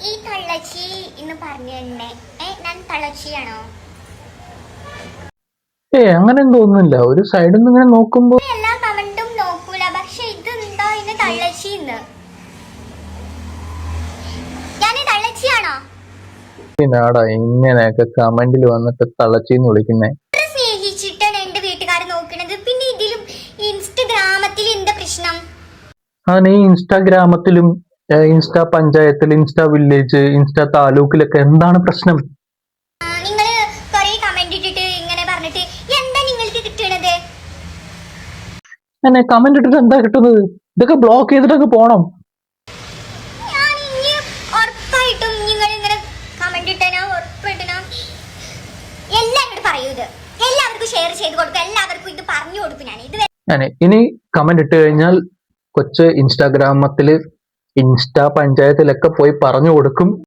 ഈ തള്ളച്ചി എന്ന് പറഞ്ഞേ ഞാൻ തള്ളച്ചിയാണോ? അങ്ങനെ തോന്നുന്നില്ല. ഒരു സൈഡിൽ നിന്ന് ഇങ്ങനെ നോക്കുമ്പോ എല്ലാ കമന്റും നോക്കൂല, പക്ഷെ ഇതെന്താ ഇന്ന് തള്ളച്ചിന്ന്? ഞാൻ തള്ളച്ചിയാണോ? പിന്നാടാ ഇങ്ങനെയൊക്കെ കമന്റിൽ വന്നിട്ട് തള്ളച്ചിന്ന് വിളിക്കുന്നേ. സ്നേഹിച്ചിട്ടാണ് എന്റെ വീട്ടുകാരെ നോക്കണത്, പിന്നെ ഇതിലും ഇൻസ്റ്റഗ്രാമത്തിൽ എന്താ പ്രശ്നം? ഈ ഇൻസ്റ്റാഗ്രാമത്തിലും ഇൻസ്റ്റാ പഞ്ചായത്തിൽ, ഇൻസ്റ്റാ വില്ലേജ്, ഇൻസ്റ്റാ താലൂക്കിലൊക്കെ എന്താണ് പ്രശ്നം? നിങ്ങൾ കൊറേ കമന്റ് ഇട്ടിട്ട് ഇങ്ങനെ പറഞ്ഞിട്ട് എന്താ നിങ്ങൾക്ക് കിട്ടണത്? കമന്റ് ഇട്ടിട്ട് എന്താ കിട്ടുന്നത്? ഇതൊക്കെ ബ്ലോക്ക് ചെയ്തിട്ടൊക്കെ പോണം. ഞാൻ ഇനി ഉറപ്പായിട്ടും നിങ്ങൾ ഇങ്ങനെ കമന്റ് ഇട്ടാ ഉറപ്പായിട്ടാ എല്ലാവരോടും പറയൂ, ഇത് എല്ലാവർക്കും ഷെയർ ചെയ്ത് കൊടുക്കും, എല്ലാവർക്കും ഇത് പറഞ്ഞു കൊടുക്കും. ഞാൻ ഇനി കമന്റ് ഇട്ട് കഴിഞ്ഞാൽ കൊച്ച് ഇൻസ്റ്റാഗ്രാമത്തില്, ഇൻസ്റ്റാ പഞ്ചായത്തിലൊക്കെ പോയി പറഞ്ഞു കൊടുക്കും.